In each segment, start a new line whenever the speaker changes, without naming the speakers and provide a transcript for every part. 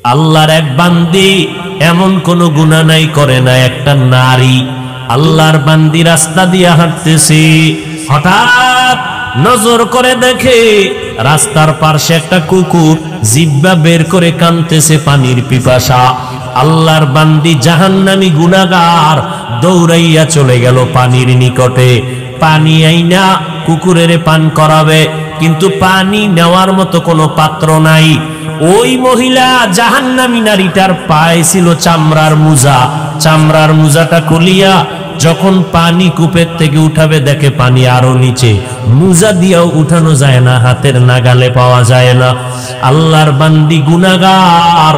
আল্লাহর এক বান্দি এমন কোন গুনাহ নাই করে না। একটা নারী আল্লাহর বান্দি রাস্তা দিয়ে হাঁটতেছে, হঠাৎ নজর করে দেখে রাস্তার পাশে একটা কুকুর জিহ্বা বের করে কাঁদতেছে পানির পিপাসা। আল্লাহর বান্দি জাহান্নামী গুনাহগার দৌড়াইয়া চলে গেল পানির নিকটে, পানি আইনা কুকুরের পান করাবে, কিন্তু পানি নেওয়ার মতো কোনো পাত্র নাই। ওই মহিলা জাহান্নামী নারীটার পায়ে ছিল চামড়ার মুজা, চামড়ার মুজাটা খুলিয়া যখন পানি কূপের থেকে উঠাবে দেখে পানি আরো নিচে, মুজা দিয়েও উঠানো যায় না, হাতের নাগালে পাওয়া যায় না। আল্লাহর বান্দি গুনাহগার,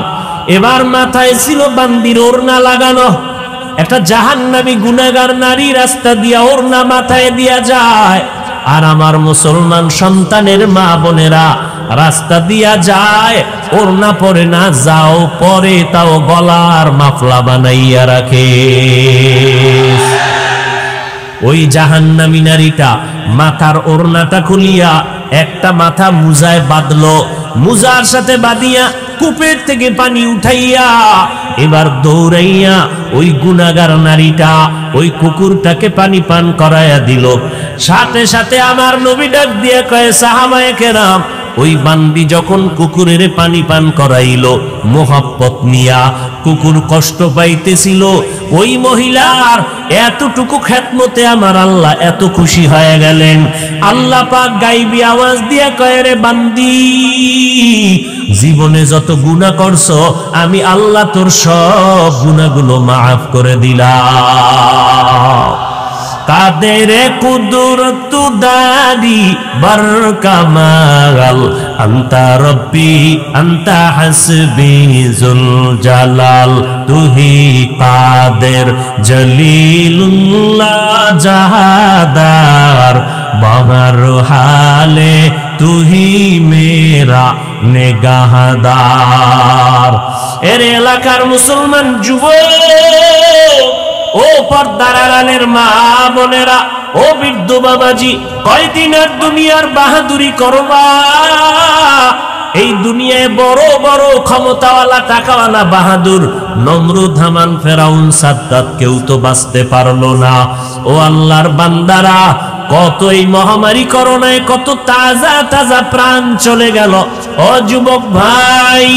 এবার মাথায় ছিল বান্দির ওড়না লাগানো। একটা জাহান্নামী গুনাহগার নারী রাস্তা দিয়া ওড়না মাথায় দিয়া যায়, আর আমার মুসলমান সন্তানের মা বোনেরা রাস্তা দিয়া যায়, ওড়না পরে না, যাও পরে তাও গলার মাফলা বানাইয়া রাখে। ওই জাহান্নামী নারীটা মাথার ওড়নাটা খুলিয়া একটা মাথা মুজায় বাঁধলো, মুজার সাথে বাঁধিয়া কূপের থেকে পানি উঠাইয়া এবার দৌড়াইয়া ওই গুনাহগার নারীটা ওই কুকুরটাকে পানি পান করাইয়া দিল। সাথে সাথে আমার নবী ডাক দিয়ে কয়, সাহাবায়ে কেরাম, ওই বান্দি যখন কুকুরের পানি পান করাইল মোহাব্বত নিয়া, কুকুর কষ্ট পাইতেছিল, ওই মহিলার এতটুকু খেদমতে আমার আল্লাহ এত খুশি হয়ে গেলেন। আল্লাহ পাক গাইবি আওয়াজ দিয়া কয়, রে বান্দি, জীবনে যত গুনাহ করছো আমি আল্লাহ তোর সব গুনাহগুলো মাফ করে দিলাম। কাদের কুদরত দারি বার কামাল, আন্তা রব্বি আন্তা হাসবি জুল জালাল, তুহি কাদের জলিলুল্লাহ জাহাদার, বাবার হালে তুহি মেরা নেগাহদার। এর এলাকার মুসলমান যুবক, ও পর্দার আড়ালের মা বোনেরা, ও বৃদ্ধ বাবাজি, কয়দিন আর দুনিয়ার বাহাদুরি করবা? এই দুনিয়ায় বড় বড় ক্ষমতাওয়ালা টাকাওয়ালা বাহাদুর নমরুদ, হামান, ফেরাউন, সাদ্দাত কেউ তো বাঁচতে পারলো না। ও আল্লাহর বান্দারা, কত এই মহামারী করোনায় কত তাজা তাজা প্রাণ চলে গেল। ও যুবক ভাই,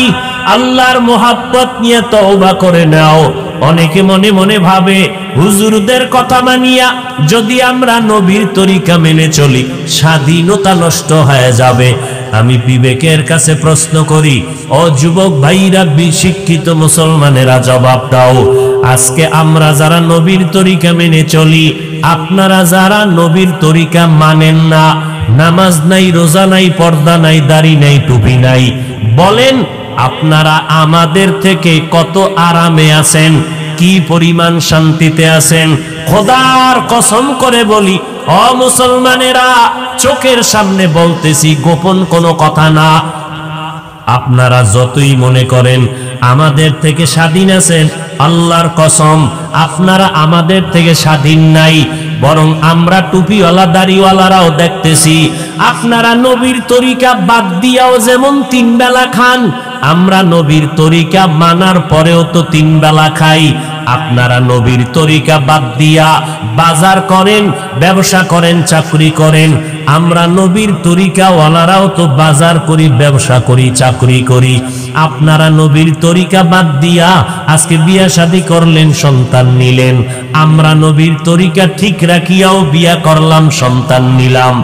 আল্লাহর মোহাব্বত নিয়ে তওবা করে নাও। অনেকে মনে মনে ভাবে হুজুরদের কথা মানিয়া যদি আমরা নবীর তরিকা মেনে চলি স্বাধীনতা নষ্ট হয়ে যাবে। আমি বিবেকের কাছে প্রশ্ন করি, ও যুবক ভাইরা, শিক্ষিত মুসলমানেরা, জবাব দাও। আজকে আমরা যারা নবীর তরিকা মেনে চলি, আপনারা যারা নবীর তরিকা মানেন না, নামাজ নাই, রোজা নাই, পর্দা নাই, দাড়ি নাই, টুপি নাই, বলেন আপনারা আমাদের থেকে কত আরামে আছেন, কি পরিমাণ শান্তিতে আছেন? খোদার কসম করে বলি, ও মুসলমানেরা, চোখের সামনে বলতেছি, গোপন কোনো কথা না, আপনারা যতই মনে করেন আমাদের থেকে স্বাধীন আছেন, আল্লাহর কসম আপনারা আমাদের থেকে স্বাধীন নাই। বরং আমরা টুপিওয়ালা দাড়িওয়ালারাও দেখতেছি আপনারা নবীর তরিকা বাদ দিয়াও যেমন 3 বেলা খান, আমরা নবীর তরিকা মানার পরেও তো 3 বেলা খাই। আপনারা নবীর তরিকা বাদ দিয়া বাজার করেন, ব্যবসা করেন, চাকরি করেন, আমরা নবীর তরিকা ওয়ালারাও তো বাজার করি, ব্যবসা করি, চাকরি করি। আপনারা নবীর তরিকা বাদ দিয়া আজকে বিয়া শাদী করলেন, সন্তান নিলেন, আমরা নবীর তরিকা ঠিক রাখিয়াও বিয়া করলাম, সন্তান নিলাম।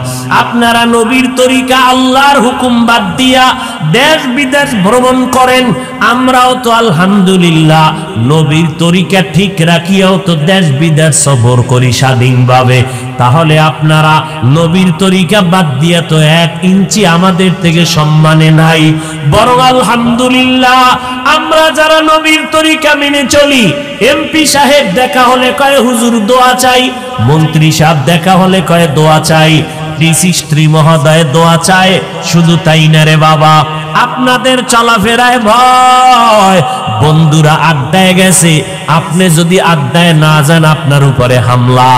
আপনারা নবীর তরিকা আল্লাহর হুকুম বাদ দিয়া দেশ বিদেশ ভ্রমণ করেন, আমরাও তো আলহামদুলিল্লাহ নবীর তরিকা ঠিক রাখিয়াও তো দেশ বিদেশ সফর করি স্বাধীনভাবে। তাহলে আপনারা নবীর তরিকা বাদ দিয়া তো 1 ইঞ্চি আমাদের থেকে সম্মানে নাই। বরং আলহামদুলিল্লাহ আমরা যারা নবীর তরিকা মেনে চলি, এমপি সাহেব দেখা হলে কয় হুজুর দোয়া চাই, মন্ত্রী সাহেব দেখা হলে কয় দোয়া চাই, ডিসি স্ত্রী মহোদয় দোয়া চায়। শুধু তাই না রে বাবা, আপনাদের চলাফেরায় ভয়। বন্ধুরা আড্ডায় গেছে, আপনি যদি আড্ডায় না যান আপনার উপরে হামলা।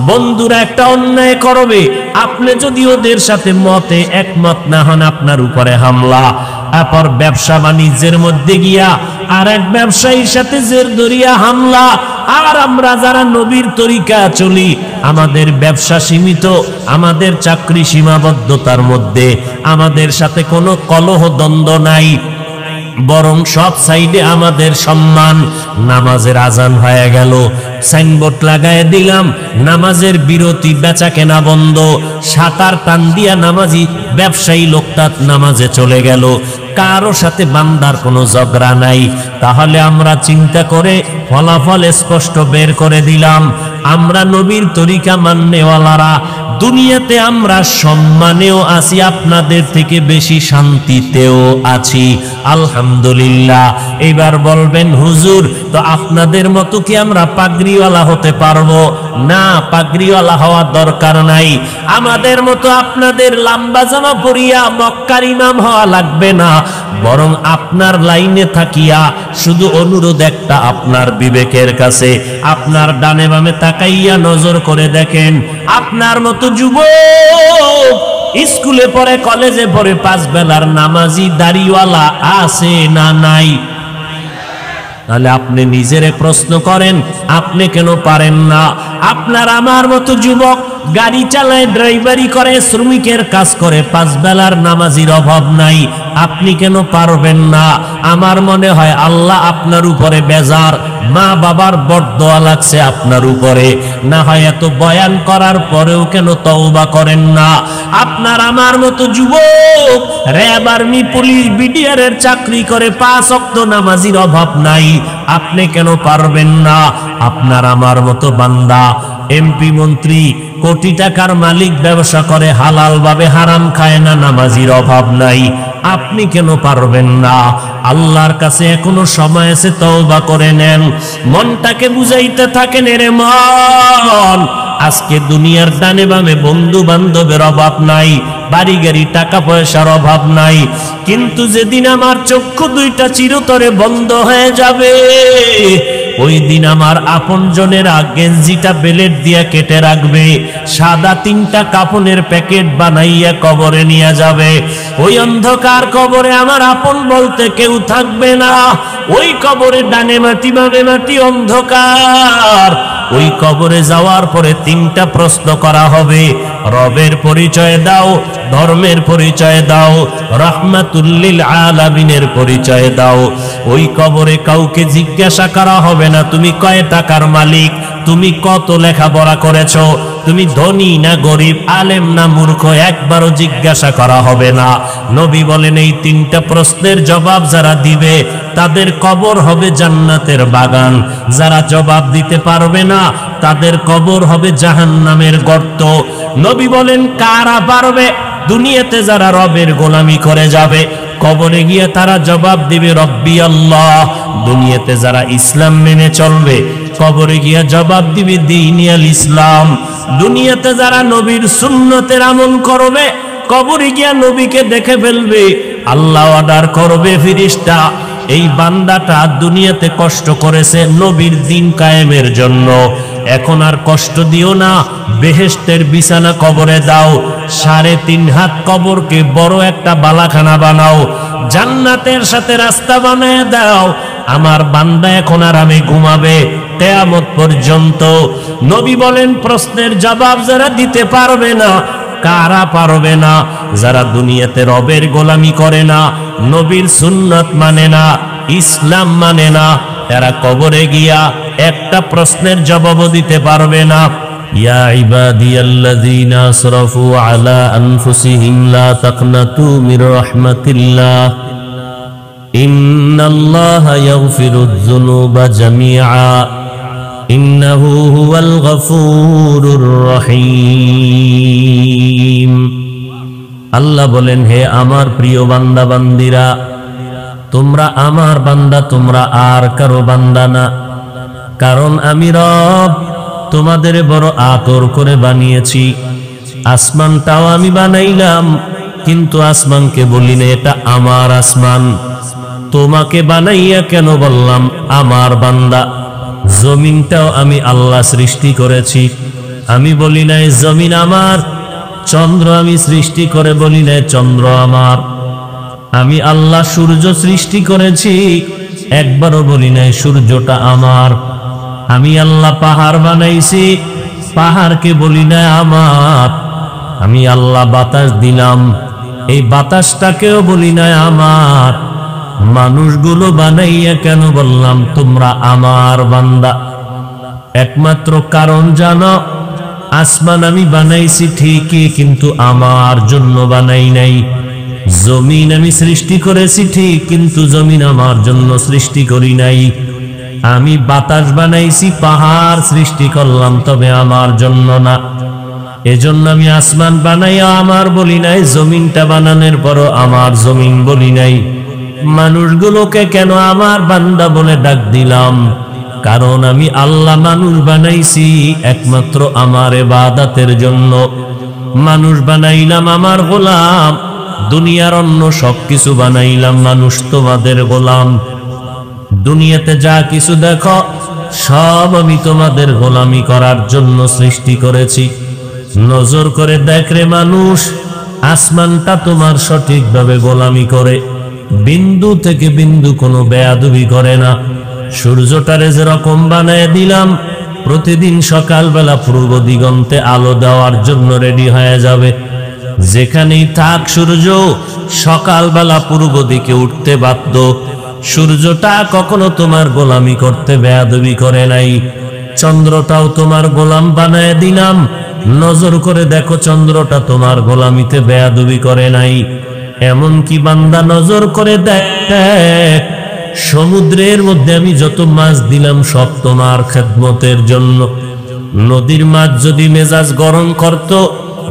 বন্ধুরা একটা অন্যায় করবে, আপনি যদি ওদের সাথে মতে একমত না হন আপনার উপরে হামলা। এরপর ব্যবসা বাণিজ্যের মধ্যে গিয়া আর এক ব্যবসায়ীর সাথে জের ধরিয়া হামলা। আর আমরা যারা নবীর তরিকা চলি, আমাদের ব্যবসা সীমিত, আমাদের চাকরি সীমাবদ্ধতার মধ্যে, আমাদের সাথে কোনো কলহ দ্বন্দ্ব নাই, বরং সব সাইডে আমাদের সম্মান। নামাজের আজান হয়ে গেল, সাইনবোর্ড লাগায় দিলাম নামাজের বিরতি, বেচা কেনা বন্ধ। সাতার টান দিয়া নামাজি ব্যবসায়ী লোকটা নামাজে চলে গেল, কারো সাথে বান্দার কোনো ঝগড়া নাই। তাহলে আমরা চিন্তা করে ফলাফল স্পষ্ট বের করে দিলাম, আমরা নবীর তরিকা মাননেওয়ালারা দুনিয়াতে আমরা সম্মানেও আছি, আপনাদের থেকে বেশি শান্তিতেও আছি, আলহামদুলিল্লাহ। এবার বলবেন হুজুর, তো আপনাদের মতো কি আমরা পাগড়িওয়ালা হতে পারবো? না, পাগড়িওয়ালা হওয়ার দরকার নাই। আমাদের মতো আপনাদের লম্বা জামা পরিয়া মক্কার ইমাম হওয়া লাগবে না, বরং আপনার লাইনে থাকিয়া শুধু অনুরোধ একটা আপনার বিবেকের কাছে, আপনার ডানে বামে তাকাইয়া নজর করে দেখেন, আপনার মতো যুবক স্কুলে পড়ে, কলেজে পড়ে, 5 বেলার নামাজি দাড়িওয়ালা আছে না নাই? তাহলে আপনি নিজেরে প্রশ্ন করেন, আপনি কেন পারেন না? আপনার আমার মতো যুবক গাড়ি চালায়, ড্রাইভারি করে, শ্রমিকের কাজ করে, 5 বেলার নামাজির অভাব নাই, আপনি কেন পারবেন না? আমার মনে হয় আল্লাহ আপনার উপরে বেজার, মা বাবার বরদোয়া লাগছে আপনার উপরে। না হয় এত বয়ান করার পরেও কেন তওবা করেন না? আপনার আমার মতো যুবক র্যাব, আর্মি, পুলিশ, বিডিআর এর চাকরি করে, 5 ওয়াক্ত নামাজির অভাব নাই, আপনি কেন পারবেন না? আপনার আমার মতো বান্দা এমপি, মন্ত্রী, কোটি টাকার মালিক, ব্যবসা করে, হালাল ভাবে, হারাম খায় না, নামাজির অভাব নাই, আপনি কেন পারবেন না? আল্লাহর কাছে এখনো সময় আছে, তওবা করে নেন। মনটাকে বুঝাইতে থাকেন, এরে মন, আজকে দুনিয়ার ডানে বামে বন্ধু বান্ধবের অভাব নাই, বাড়ি গাড়ি টাকা পয়সার অভাব নাই, কিন্তু যেদিন আমার চক্ষু দুইটা চিরতরে বন্ধ হয়ে যাবে, ওই দিন আমার আপনজনেরা গেঞ্জিটা বেলেট দিয়া কেটে রাখবে, সাদা 3টা কাপনের প্যাকেট বানাইয়া কবরে নিয়ে যাবে। ওই অন্ধকার কবরে আমার আপন বলতে কেউ থাকবে না। ওই কবরে ডানে মাটি বামে মাটি, অন্ধকার। ওই কবরে যাওয়ার পরে 3টা প্রশ্ন করা হবে, রবের পরিচয় দাও, ধর্মের পরিচয় দাও, রাহমাতুল লিল আলামিনের পরিচয় দাও। ওই কবরে কাউকে জিজ্ঞাসা করা হবে না তুমি কয় টাকার মালিক, তুমি কত লেখাপড়া করেছো, তুমি ধনী না গরিব, আলেম না মূর্খ, একবারও জিজ্ঞাসা করা হবে না। নবী বলেন এই 3টা প্রশ্নের জবাব যারা দিবে তাদের কবর হবে জান্নাতের বাগান, যারা জবাব দিতে পারবে না তাদের কবর হবে জাহান্নামের গর্ত। নবী বলেন কারা পারবে? দুনিয়াতে যারা রবের গোলামি করে যাবে, কবরে গিয়ে তারা জবাব দিবে রব্বি আল্লাহ। দুনিয়াতে যারা ইসলাম মেনে চলবে, কবরে গিয়া জবাব দিবে দীনিয়াল ইসলাম। দুনিয়াতে যারা নবীর সুন্নতের আমল করবে, কবরে গিয়া নবীকে দেখে ফেলবে, আল্লাহ অর্ডার করবে ফেরেশতা, এই বান্দাটা দুনিয়াতে কষ্ট করেছে নবীর দ্বীন কায়েমের জন্য, এখন আর কষ্ট দিও না, বেহেশতের বিছানা কবরে দাও, 3.5 হাত কবরকে বড় একটা বালাখানা বানাও, জান্নাতের সাথে রাস্তা বানায় দাও, আমার বান্দা এখন আরামে ঘুমাবে কিয়ামত পর্যন্ত। নবী বলেন প্রশ্নের জবাব যারা দিতে পারবে না, কারা পারবে না? যারা দুনিয়াতে রবের গোলামি করে না, নবীর সুন্নাত মানে না, ইসলাম মানে না, এরা কবরে গিয়া একটা প্রশ্নের জবাব দিতে পারবে না। ইয়া ইবাদিয়াল্লাযীনা আসরাফু আলা আনফুসিহিম লা তাকনাতু মির রাহমাতিল্লাহ ইন্নাল্লাহা ইয়াগফিরুয যুনুবা জামিআ ইন্নাহু হুয়াল গফুরুর রহিম। আল্লাহ বলেন, হে আমার প্রিয় বান্দা বান্দিরা, তোমরা আমার বান্দা, তোমরা আর কারো বান্দা না, কারণ আমি রব তোমাদের বড় আদর করে বানিয়েছি। আসমানটাও আমি বানাইলাম, কিন্তু আসমানকে বলি না এটা আমার আসমান। তোমাকে বানাইয়া কেন বললাম আমার বান্দা? জমিনটাও আমি আল্লাহ সৃষ্টি করেছি, আমি বলি নাই জমিন আমার। চন্দ্র আমি সৃষ্টি করে বলি নাই চন্দ্র আমার। আমি আল্লাহ সূর্য সৃষ্টি করেছি, একবারও বলি নাই সূর্যটা আমার। আমি আল্লাহ পাহাড় বানাইছি, পাহাড়কে বলি না আমার। আমি আল্লাহ বাতাস দিলাম, এই বাতাসটাকেও বলি না আমার। মানুষগুলো বানাইয়া কেন বললাম তোমরা আমার বান্দা? একমাত্র কারণ জানো, আসমান আমি বানাইছি ঠিকই, কিন্তু আমার জন্য বানাই নাই। জমিন আমি সৃষ্টি করেছি ঠিক, কিন্তু জমিন আমার জন্য সৃষ্টি করি নাই। আমি বাতাস বানাইছি, পাহাড় সৃষ্টি করলাম, তবে আমার জন্য না। এজন্য আমি আসমান বানাইয়া আমার বলি নাই, জমিনটা বানানোর পরও আমার জমিন বলি নাই। মানুষগুলোকে কেন আমার বান্দা বলে ডাক দিলাম? কারণ আমি আল্লাহ মানুষ বানাইছি একমাত্র আমার ইবাদতের জন্য। মানুষ বানাইলাম আমার গোলাম, দুনিয়ার অন্য সবকিছু বানাইলাম মানুষ তোমাদের গোলাম। দুনিয়াতে যা কিছু দেখো সব আমি তোমাদের গোলামি করার জন্য সৃষ্টি করেছি। নজর করে দেখ রে মানুষ, আসমানটা তোমার সঠিকভাবে গোলামি করে, বিন্দু থেকে বিন্দু কোনো বেয়াদবি করে না। সূর্যটারে যেরকম বানায় দিলাম, প্রতিদিন সকালবেলা পূর্ব দিগন্তে আলো দেওয়ার জন্য রেডি হয়ে যাবে। যেখানেই থাক সূর্য সকালবেলা পূর্ব দিকে উঠতে বাধ্য। সূর্যটা কখনো তোমার গোলামি করতে বেয়াদবি করে নাই। চন্দ্রটাও তোমার গোলাম বানায় দিলাম, নজর করে দেখো চন্দ্রটা তোমার গোলামিতে বেয়াদবি করে নাই। এমন কি বান্দা নজর করে দেখ, সমুদ্রের মধ্যে আমি যত মাছ দিলাম সব তোমার খেদমতের জন্য। নদীর মাছ যদি মেজাজ গরম করত,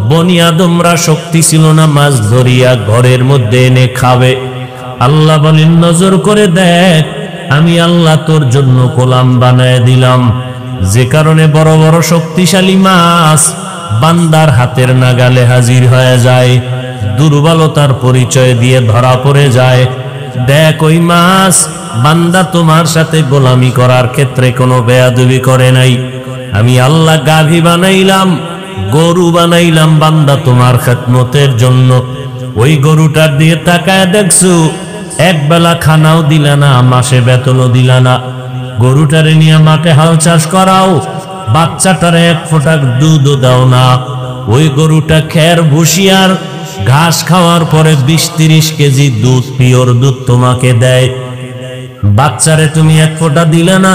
বনি আদমরা শক্তি ছিল না মাছ ধরিয়া ঘরের মধ্যে এনে খাবে। আল্লাহ বলেন নজর করে দেখ, আমি আল্লাহ তোর জন্য গোলাম বানায় দিলাম, যে কারণে বড় বড় শক্তিশালী মাছ বান্দার হাতের নাগালে হাজির হয়ে যায়, দুর্বলতার পরিচয় দিয়ে ধরা পড়ে যায়। দেখ ওই মাছ বান্দা তোমার সাথে গোলামি করার ক্ষেত্রে কোনো বেয়াদবি করে নাই। আমি আল্লাহ গাভী বানাইলাম, গরু বানাইলাম বান্দা তোমার খেদমতের জন্য। ওই গরুটার দিয়ে তাকায় দেখছো, এক বেলা খানাও দিলা না, মাসে বেতনও দিলা না। গরুটারে নিয়ে মাঠে হাল চাষ করাও, বাচ্চাটারে এক ফোঁটা দুধও দাও না। ওই গরুটা খের ভুসিয়ার ঘাস খাওয়ার পরে 20-30 কেজি দুধ, পিওর দুধ তোমাকে দেয়। বাচ্চারে তুমি এক ফোঁটা দিলে না।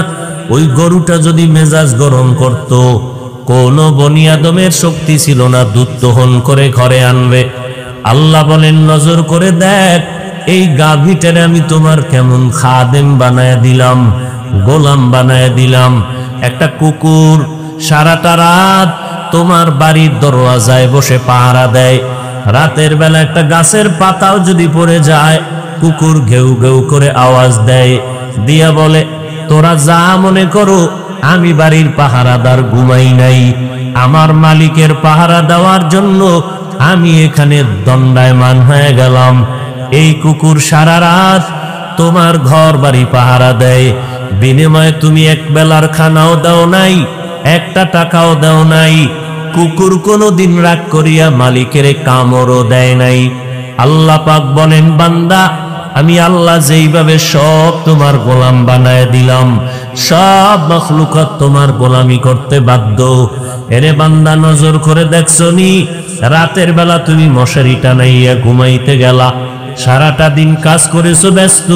ওই গরুটা যদি মেজাজ গরম করত, কোন বনি আদমের শক্তি ছিল না দুধ দহন করে ঘরে আনবে। আল্লাহ বলেন নজর করে দেখ, এই গাভীটারে আমি তোমার কেমন খাদেম বানায় দিলাম, গোলাম বানায় দিলাম। একটা কুকুর সারাটা রাত তোমার বাড়ির দরওয়াজায় বসে পাহারা দেয়। রাতের বেলা একটা গাছের পাতাও যদি পড়ে যায়, কুকুর ঘেউ ঘেউ করে আওয়াজ দেয়, দিয়া বলে তোরা যা মনে করো, আমি বাড়ির পাহারাদার ঘুমাই নাই। আমার মালিকের পাহারা দেওয়ার জন্য আমি এখানে দণ্ডায়মান হয়ে গেলাম। এই কুকুর সারা রাত তোমার ঘর বাড়ি পাহারা দেয়, বিনিময়ে তুমি এক বেলার খানাও দাও নাই, একটা টাকাও দাও নাই। কুকুর কোনোদিন রাগ করিয়া মালিকের কামড়ও দেয় নাই। আল্লাহ পাক বলেন বান্দা, আমি আল্লাহ যেইভাবে সব তোমার গোলাম বানায় দিলাম, সব মাখলুকাত তোমার গোলামি করতে বাধ্য। এরে বান্দা নজর করে দেখছো নি, রাতের বেলা তুমি মশারি টানাইয়া ঘুমাইতে গেলা, সারাটা দিন কাজ করেছো ব্যস্ত,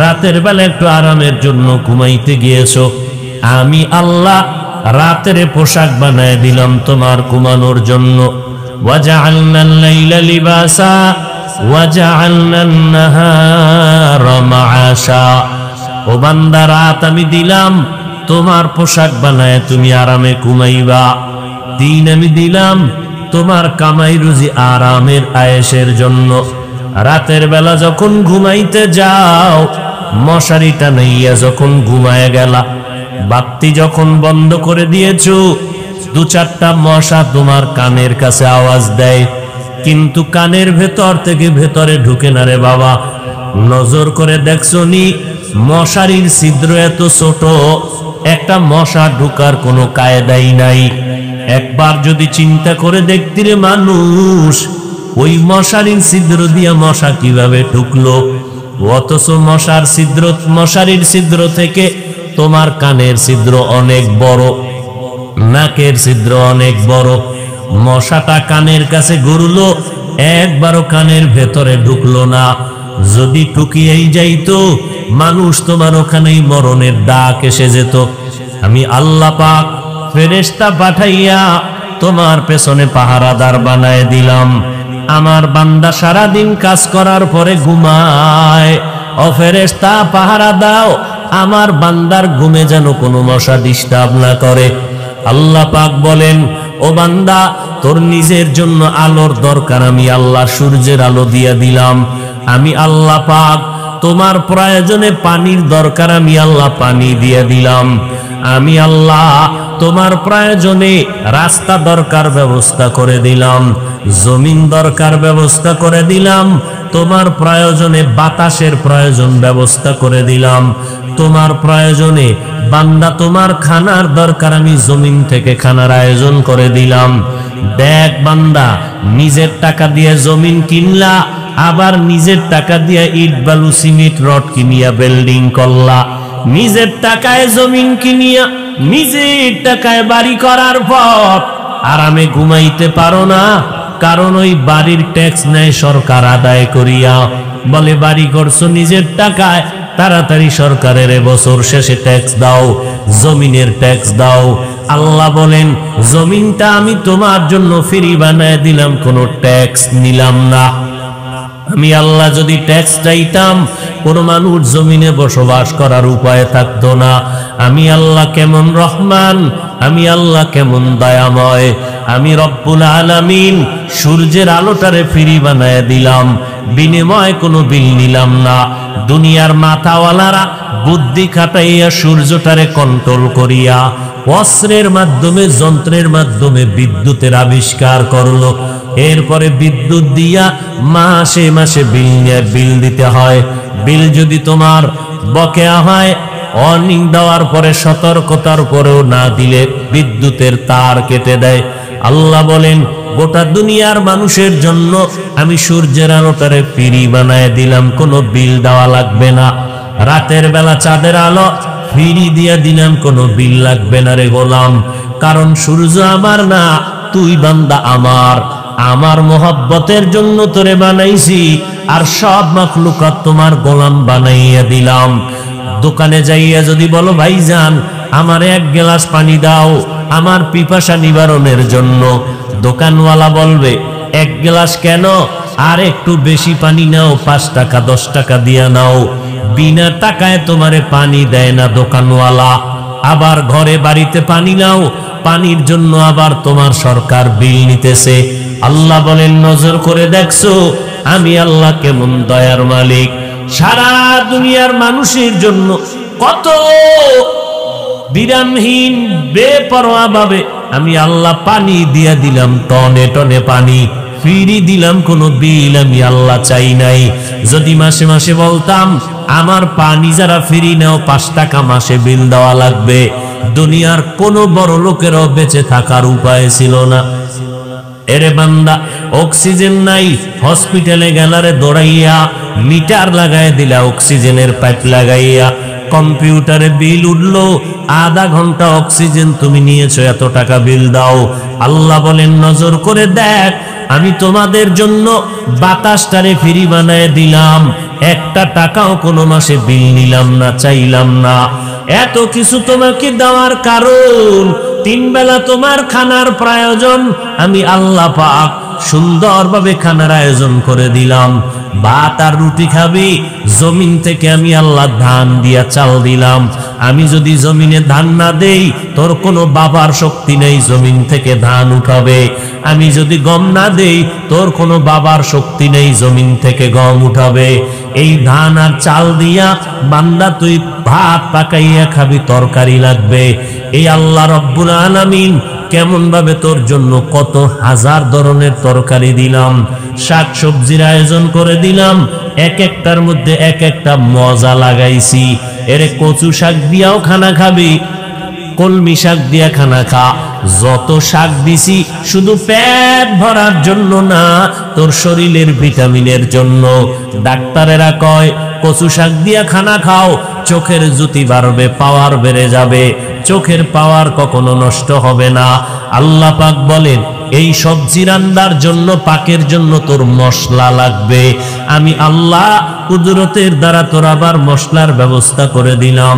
রাতের বেলা একটু আরামের জন্য ঘুমাইতে গিয়েছো। আমি আল্লাহ রাতের পোশাক বানায় দিলাম তোমার ঘুমানোর জন্য। ওয়াজআলনাল লাইলা লিবাসা ওয়াজআলনান নাহারা মাআশা। ও বান্দা, রাত আমি দিলাম তোমার পোশাক বানায় তুমি আরামে ঘুমাইবা, দিন আমি দিলাম তোমার কামাই রুজি আরামের আয়েশের জন্য। রাতের বেলা যখন ঘুমাইতে যাও, মশারিটা নাইয়া যখন ঘুমায় গেলা, বাতি যখন বন্ধ করে দিয়েছো, 2-4টা মশা তোমার কানের কাছে আওয়াজ দেয়, কিন্তু কানের ভেতর থেকে ভেতরে ঢুকে না রে বাবা। নজর করে দেখছো নি, মশারির ছিদ্র এত ছোট, একটা মশা ঢুকার কোনো কায়দাই নাই। একবার যদি চিন্তা করে দেখতি রে মানুষ, ওই মশারির ছিদ্র দিয়া মশা কিভাবে ঢুকলো? অথচ মশারির ছিদ্র থেকে তোমার কানের ছিদ্র অনেক বড়, নাকের ছিদ্র অনেক বড়। মশাটা কানের কাছে ঘুরলো, একবারও কানের ভেতরে ঢুকলো না। যদি ঢুকিয়েই যাইতো, মানুষ তোমার ওখানেই মরণের ডাক এসে যেত। আমি আল্লাহ পাক ফেরেশতা পাঠাইয়া তোমার পেছনে পাহারাদার বানায় দিলাম। আমার বান্দা সারাদিন কাজ করার পরে ঘুমায়, ও ফেরেশতা পাহারা দাও আমার বান্দার ঘুমে যেন কোনো মশা ডিস্টার্ব না করে। আল্লাহ পাক বলেন, ও বান্দা, তোর নিজের জন্য আলোর দরকার, আমি আল্লাহ সূর্যের আলো দিয়া দিলাম। আমি আল্লাহ পাক তোমার প্রয়োজনে পানির দরকার, আমি আল্লাহ পানি দিয়ে দিলাম। আমি আল্লাহ তোমার প্রয়োজনে রাস্তা দরকার ব্যবস্থা করে দিলাম, জমিন দরকার ব্যবস্থা করে দিলাম। তোমার প্রয়োজনে বাতাসের প্রয়োজন ব্যবস্থা করে দিলাম। তোমার প্রয়োজনে বান্দা তোমার খানার দরকার, আমি জমিন থেকে খানার আয়োজন করে দিলাম। দেখ বান্দা, নিজের টাকা দিয়ে জমিন কিনলা, আবার নিজের টাকা দিয়ে ইট বালু সিমেন্ট রড কিনিয়া বিল্ডিং করলা। নিজের টাকায় জমিন কিনিয়া নিজের টাকায় বাড়ি করার পর আরামে ঘুমাইতে পারো না, কারণ ওই বাড়ির ট্যাক্স নেয় সরকার আদায় করিয়া। বলে বাড়ি করছো নিজের টাকায়, তাড়াতাড়ি সরকারের বছর শেষে ট্যাক্স দাও, জমিনের ট্যাক্স দাও। আল্লাহ বলেন, জমিনটা আমি তোমার জন্য ফ্রি বানায় দিলাম, কোনো ট্যাক্স নিলাম না। আমি আল্লাহ যদি ট্যাক্স চাইতাম, কোন মানুষ জমিনে বসবাস করার উপায় থাকতো না। আমি আল্লাহ কেমন রহমান, আমি আল্লাহ কেমন দয়াময়। আমি রব্বুল আলামিন সূর্যের আলোটারে ফ্রি বানায় দিলাম, বিনিময়ে কোনো বিল নিলাম না। দুনিয়ার মাথাওয়ালারা বুদ্ধি খাটাইয়া সূর্যটারে কন্ট্রোল করিয়া অস্ত্রের মাধ্যমে, যন্ত্রের মাধ্যমে বিদ্যুতের আবিষ্কার করলো। এরপরে বিদ্যুৎ দিয়া মাসে মাসে বিল দিতে হয়। বিল যদি তোমার বকেয়া হয়, ওয়ার্নিং দেওয়ার পরে সতর্কতার পরেও না দিলে বিদ্যুতের তার কেটে দেয়। আল্লাহ বলেন, গোটা দুনিয়ার মানুষের জন্য আমি সূর্যের আলোটারে ফ্রি বানায় দিলাম, কোনো বিল দেওয়া লাগবে না। রাতের বেলা চাঁদের আলো ফ্রি দিয়া দিলাম, কোনো বিল লাগবে না রে গোলাম। কারণ সূর্য আমার না, তুই বান্দা আমার। আমার মোহাব্বতের জন্য তোরে বানাইছি, আর সব মাখলুকাত তোমার গোলাম বানাইয়া দিলাম। দোকানে যাইয়া যদি বলো, ভাইজান আমারে এক গ্লাস পানি দাও আমার পিপাসা নিবারণের জন্য, দোকানওয়ালা বলবে এক গ্লাস কেন, আর একটু বেশি পানি নাও, 5 টাকা 10 টাকা দিয়া নাও। বিনা টাকায় তোমারে পানি দেয় না দোকানওয়ালা। আবার ঘরে বাড়িতে পানি নাও, পানির জন্য আবার তোমার সরকার বিল নিতেছে। আল্লাহ বলেন, নজর করে দেখছো আমি আল্লাহ কেমন দয়ার মালিক। সারা দুনিয়ার মানুষের জন্য কত বিরামহীন বেপরোয়া ভাবে আমি আল্লাহ পানি দিয়া দিলাম, টনে টনে পানি ফ্রি দিলাম, কোনো বিল আমি আল্লাহ চাই নাই। যদি মাসে মাসে বলতাম আমার পানি যারা ফ্রি নাও 5 টাকা মাসে বিল দেওয়া লাগবে, দুনিয়ার কোনো বড় লোকেরও বেঁচে থাকার উপায় ছিল না। এরে বান্দা, অক্সিজেন নাই, হসপিটালে গেলারে দৌড়াইয়া মিটার লাগাই দিলা, অক্সিজেনের পাইপ লাগাইয়া। কম্পিউটারে বিল উঠলো, আধা ঘন্টা অক্সিজেন তুমি নিয়েছো, এত টাকা বিল দাও। আল্লাহ বলেন, নজর করে দেখ আমি তোমাদের জন্য বাতাসটারে ফ্রি বানায় দিলাম, একটা টাকাও কোনো মাসে বিল নিলাম না, চাইলাম না। এত কিছু তোমাকে দেওয়ার কারণ, 3 বেলা তোমার খানার প্রয়োজন, আমি আল্লাহ পাক সুন্দরভাবে খানার আয়োজন করে দিলাম। ভাত আর রুটি খাবি, জমিন থেকে আমি আল্লাহ ধান দিয়া চাল দিলাম। আমি যদি জমিনে ধান না দেই, তোর কোনো বাবার শক্তি নেই জমিন থেকে ধান উঠাবে। আমি যদি গম না দেই, তোর কোনো বাবার শক্তি নেই জমিন থেকে গম উঠাবে। এই ধান আর চাল দিয়া বান্দা তুই ভাত পাকাইয়া খাবি, তরকারি লাগবে। এই আল্লাহ রব্বুল আলামিন কেমন ভাবে তোর জন্য কত হাজার ধরনের তরকারি দিলাম, শাক সবজির আয়োজন করে দিলাম, এক একটার মধ্যে এক একটা মজা লাগাইছি। এরে কচু শাক দিয়াও খানা খাবি, কলমি শাক দিয়া খানা খা। যত শাক দিছি শুধু পেট ভরার জন্য না, তোর শরীরের ভিটামিনের জন্য। ডাক্তারেরা কয় কচু শাক দিয়া খানা খাও, চোখের জ্যোতি বাড়বে, পাওয়ার বেড়ে যাবে, চোখের পাওয়ার কখনো নষ্ট হবে না। আল্লাহ পাক বলেন এই সবজি রান্নার জন্য, পাকের জন্য তোর মশলা লাগবে। আমি আল্লাহ কুদরতের দ্বারা তোর আবার মশলার ব্যবস্থা করে দিলাম।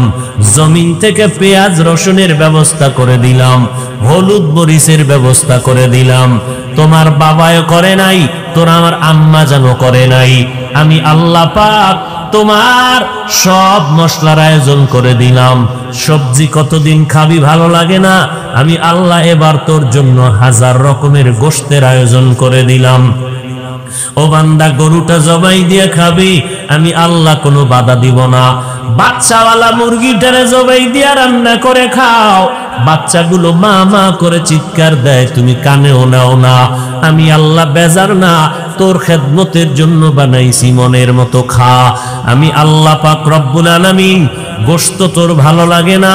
জমিন থেকে পেঁয়াজ রসুনের ব্যবস্থা করে দিলাম, হলুদ মরিচের ব্যবস্থা করে দিলাম। তোমার বাবাও করে নাই, তোর আমার আম্মা জানো করে নাই। আমি আল্লাহ পাক তোমার সব মশলার আয়োজন করে দিলাম। সবজি কতদিন খাবি ভালো লাগে না, আমি আল্লাহ এবার তোর জন্য 1000 রকমের গোশতের আয়োজন করে দিলাম। ও বান্দা গরুটা জবাই দিয়ে খাবি, আমি আল্লাহ কোনো বাধা দিব না। বাচ্চাওয়ালা মুরগিটারে জবাই দিয়া রান্না করে খাও, বাচ্চাগুলো মা মা করে চিৎকার দেয়, তুমি কানেও নাও না। আমি আল্লাহ বেজার না, তোর খেদমতের জন্য বানাইছি, মনের মতো খা। আমি আল্লাহ পাক রব্বুল আলামিন গোশত তোর ভালো লাগে না,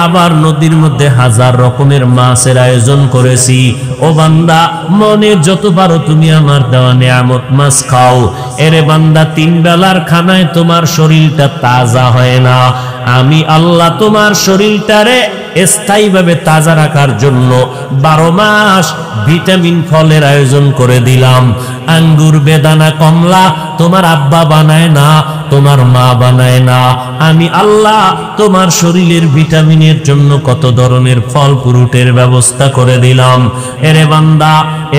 আবার নদীর মধ্যে 1000 রকমের মাছের আয়োজন করেছি। ও বান্দা মনে যত পারো তুমি আমার দেওয়া নিয়ামত মাছ খাও। এরে বান্দা 3 বেলার খানায় তোমার শরীরটা তাজা হয় না, আমি আল্লাহ তোমার শরীরটারে স্থায়ীভাবে তাজা রাখার জন্য 12 মাস ভিটামিন ফলের আয়োজন করে দিলাম। আঙ্গুর, বেদানা, কমলা তোমার আব্বা বানায় না, তোমার মা বানায় না, আমি আল্লাহ তোমার শরীরের ভিটামিনের জন্য কত ধরনের ফল ফ্রুটের ব্যবস্থা করে দিলাম। এরে বান্দা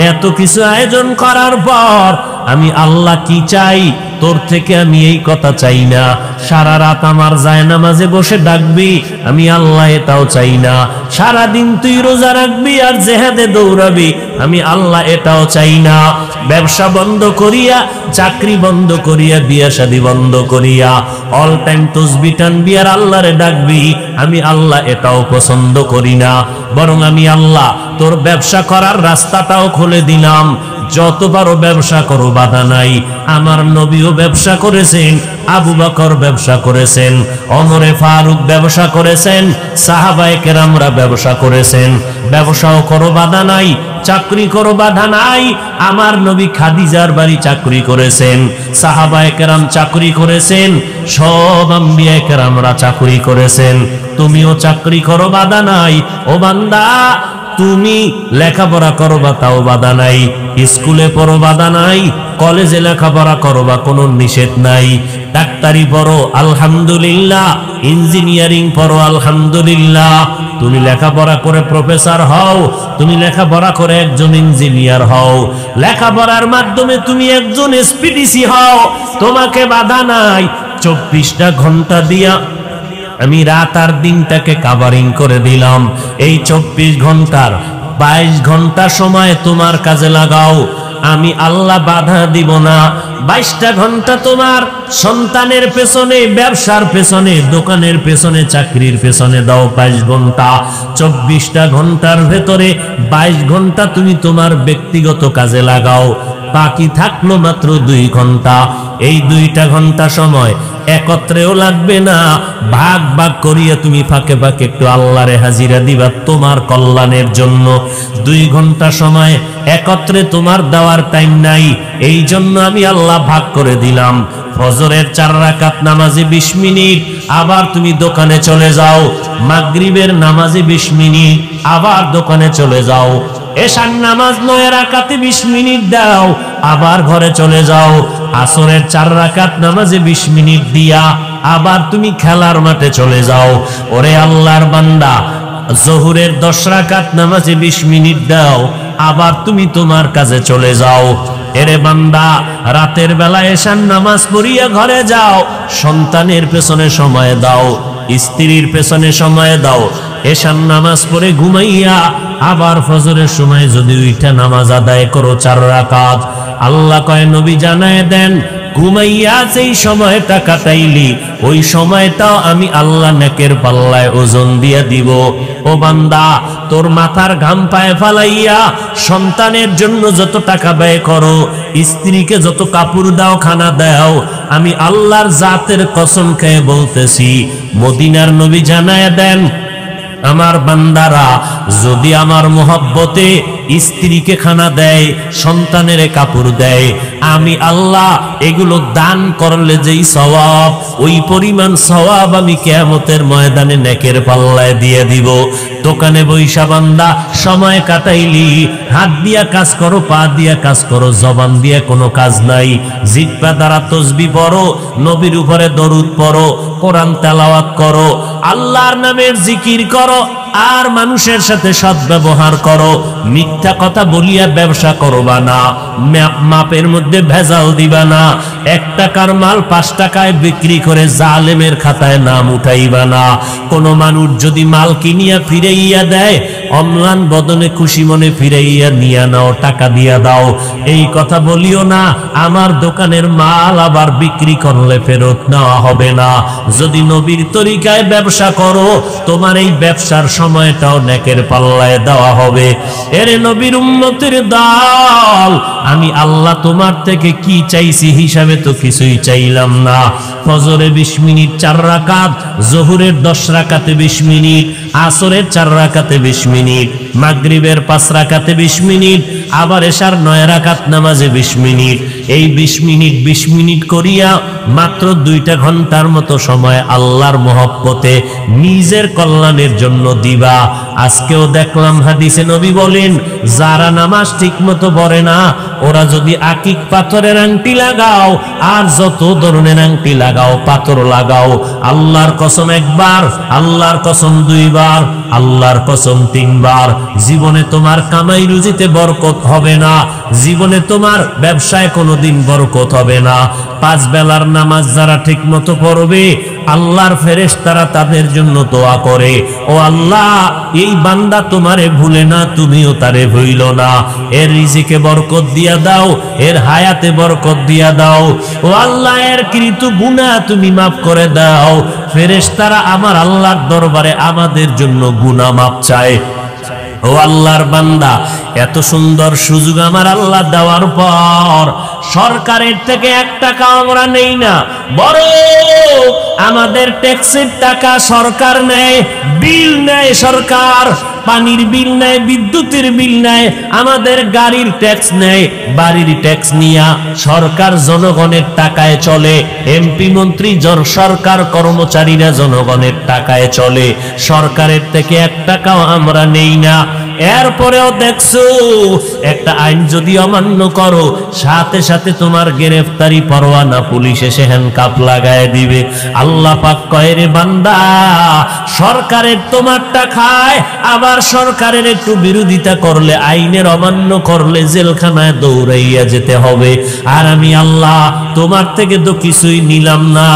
এত কিছু আয়োজন করার পর আমি আল্লাহ কি চাই তোর থেকে? আমি এই কথা চাই না সারা রাত আমার জায়নামাজে বসে ডাকবি, আমি আল্লাহ এটাও চাই না সারা দিন তুই রোজা রাখবি আর জিহাদে দৌড়াবি, আমি আল্লাহ এটাও চাই না ব্যবসা বন্ধ করিয়া, চাকরি বন্ধ করিয়া, বিয়া শাদী বন্ধ করিয়া অল টাইম তসবিহ টানবি আর আল্লাহরে ডাকবি, আমি আল্লাহ এটাও পছন্দ করি না। বরং আমি আল্লাহ তোর ব্যবসা করার রাস্তাটাও খুলে দিলাম, যত পারো ব্যবসা করো, বাধা নাই। আমার নবীও ব্যবসা করেছেন, আবু বকর ব্যবসা করেছেন, ওমরে ফারুক ব্যবসা করেছেন, সাহাবায়ে কেরামরা ব্যবসা করেছেন। ব্যবসাও করো, বাধা নাই। চাকরি করো, বাধা নাই। আমার নবী খাদিজার বাড়ি চাকরি করেছেন, সাহাবায়ে কেরাম চাকরি করেছেন, সব আম্বিয়া কেরামরা চাকরি করেছেন। তুমিও চাকরি করো, বাধা নাই। ও বান্দা তুমি লেখাপড়া করবা তাও বাধা নাই, স্কুলে পড়ো বাধা নাই, কলেজে লেখাপড়া করবা কোনো নিষেধ নাই। ডাক্তারি পড়ো আলহামদুলিল্লাহ, ইঞ্জিনিয়ারিং পড়ো আলহামদুলিল্লাহ, তুমি লেখাপড়া করে প্রফেসর হও, তুমি লেখাপড়া করে একজন ইঞ্জিনিয়ার হও, লেখাপড়ার মাধ্যমে তুমি একজন এসপিডিসি হও, তোমাকে বাধা নাই। 24টা ঘন্টা দিয়া আমি রাত আর দিনটাকে কাভারিং করে দিলাম। এই 24 ঘন্টার 22 ঘন্টা সময় তোমার কাজে লাগাও, আমি আল্লাহ বাধা দিব না। 22টা ঘন্টা তোমার সন্তানের পেছনে, ব্যবসার পেছনে, দোকানের পেছনে, চাকরির পেছনে দাও 22 ঘন্টা। 24টা ঘন্টার ভেতরে 22 ঘন্টা তুমি তোমার ব্যক্তিগত কাজে লাগাও, বাকি থাকলো মাত্র 2 ঘন্টা। এই 2টা ঘন্টা সময় একত্রেও লাগবে না, ভাগ ভাগ করিয়া তুমি ফাঁকে ফাঁকে একটু আল্লাহরে হাজিরা দিবা তোমার কল্যাণের জন্য। 2 ঘন্টা সময় একত্রে তোমার দেওয়ার টাইম নাই, এই জন্য আমি আল্লাহ ভাগ করে দিলাম। ফজরের 4 রাকাত নামাজে 20 মিনিট, আবার তুমি দোকানে চলে যাও। মাগরিবের নামাজে 20 মিনিট, আবার দোকানে চলে যাও। এশার নামাজ 9 রাকাতে 20 মিনিট দাও, আবার ঘরে চলে যাও। আসরের 4 রাকাত নামাজে 20 মিনিট দিয়া আবার তুমি খেলার মাঠে চলে যাও। ওরে আল্লাহর বান্দা, জোহরের 10 রাকাত নামাজে 20 মিনিট দাও, আবার তুমি তোমার কাজে চলে যাও। এরে বান্দা, রাতের বেলা এশার নামাজ পড়িয়া ঘরে যাও, সন্তানের পেছনে সময় দাও, স্ত্রীর পেছনে সময় দাও। এশার নামাজ পড়ে ঘুমাইয়া আবার ফজরের সময় যদি উঠা নামাজ আদায় করো 4 রাকাত। আল্লাহ কয় নবী জানায় দেন, ঘুমাইয়া যেই সময়টা কাটাইলি ওই সময়টাও আমি আল্লাহ নেকের পাল্লায় ওজন দিয়া দিব। ও বান্দা, তোর মাথার ঘাম পায়ে ফালাইয়া সন্তানের জন্য যত টাকা ব্যয় করো, স্ত্রীকে যত কাপড় দাও, খানা দাও, আমি আল্লাহর জাতের কসম খেয়ে বলতেছি, মদিনার নবী জানায় দেন আমার বান্দারা যদি আমার মোহব্বতে স্ত্রীকে খানা দেয়, সন্তানের কাপড় দেয়, আমি আল্লাহ এগুলো দান করলে যেই সওয়াব, ওই পরিমাণ সওয়াব আমি কিয়ামতের ময়দানে নেকের পাল্লায় দিয়ে দিব। দোকানে বৈশা বান্দা সময় কাটাইলি, হাত দিয়া কাজ করো, পা দিয়া কাজ করো, জবান দিয়া কোনো কাজ নাই। জিহ্বা দ্বারা তসবিহ পড়ো, নবীর উপরে দরুদ পড়ো, কোরআন তেলাওয়াত করো, আল্লাহর নামের জিকির করো, আর মানুষের সাথে সদ্ব্যবহার করো। মিথ্যা কথা বলিয়া ব্যবসা করবা না, মাপের মধ্যে ভেজাল দিবা না। 1 টাকার মাল 5 টাকায় বিক্রি করে জালেমের খাতায় নাম উঠাইবা না। কোনো মানুষ যদি মাল কিনিয়া ফিরাইয়া দেয়, অম্লান বদনে খুশি মনে ফিরাইয়া নিয়া নাও, টাকা দিয়া দাও। এই কথা বলিও না, আমার দোকানের মাল আবার বিক্রি করলে ফেরত নেওয়া হবে না। যদি নবীর তরিকায় ব্যবসা করো, তোমার এই ব্যবসার সময়টাও নেকের পাল্লায় দেওয়া হবে। এরে নবীর উম্মতের দল, আমি আল্লাহ তোমার থেকে কি চাইছি হিসাবে তো কিছুই চাইলাম না। ফজরে 20 মিনিট 4 রাকাত, জোহরের 10 রাকাতে 20 মিনিট, আসরের 4 রাকাতে 20 মিনিট, মাগরিবের 5 রাকাতে 20 মিনিট, আবার এশার 9 রাকাত নামাজে 20 মিনিট। এই 20 মিনিট 20 মিনিট করিয়া মাত্র 2টা ঘন্টার মতো সময় আল্লাহর মহব্বতে নিজের কল্যাণের জন্য দিবা। আজকেও দেখলাম হাদিসে নবী বলেন, যারা নামাজ ঠিক মতো পড়ে না, ওরা যদি আকিক পাথরের আংটি লাগাও আর যত ধরনের আংটি লাগাও, পাথর লাগাও, আল্লাহর কসম 1 বার, আল্লাহর কসম 2 বার, আল্লাহর কসম 3 বার, জীবনে তোমার কামাই রুজিতে বরকত হবে না, জীবনে তোমার ব্যবসায় কোনোদিন বরকত হবে না। 5 বেলার নামাজ যারা ঠিক মতো পড়বে, আল্লাহর ফেরেশতারা তাদের জন্য দোয়া করে, ও আল্লাহ এই বান্দা তোমারে ভুলে না, তুমিও তারে ভুইলো না, এর রিজিকে বরকত দিয়া দাও, এর হায়াতে বরকত দিয়া দাও, ও আল্লাহ এর কৃত গুনাহ তুমি মাফ করে দাও। ফেরেশতারা আমার আল্লাহর দরবারে আমাদের জন্য গুনাহ মাফ চায়। ও আল্লাহর বান্দা, এত সুন্দর সুযোগ আমার আল্লাহ দেওয়ার পর সরকারের থেকে 1 টাকা আমরা নেই না, বরং আমাদের ট্যাক্সের টাকা সরকার নেয়, বিল নেয় সরকার, পানির বিল নেয়, বিদ্যুতের বিল নেয়, আমাদের গাড়ির ট্যাক্স নেয়, বাড়ির ট্যাক্স নিয়া সরকার জনগণের টাকায় চলে। এমপি মন্ত্রী সরকার, কর্মচারীরা জনগণের টাকায় চলে। সরকারের থেকে 1 টাকাও আমরা নেই না। এরপরেও দেখছো একটা আইন যদি অমান্য করো, সাথে সাথে তোমার গ্রেফতারি পরোয়ানা, পুলিশ এসে হ্যান্ডকাপ লাগায় দিবে। আল্লাহ পাক কয়, রে বান্দা, সরকারের তোমারটা খায়, আবার সরকারের একটু বিরোধিতা করলে, আইনের অমান্য করলে জেলখানায় দৌড়াইয়া যেতে হবে। আর আমি আল্লাহ তোমার থেকে তো কিছুই নিলাম না,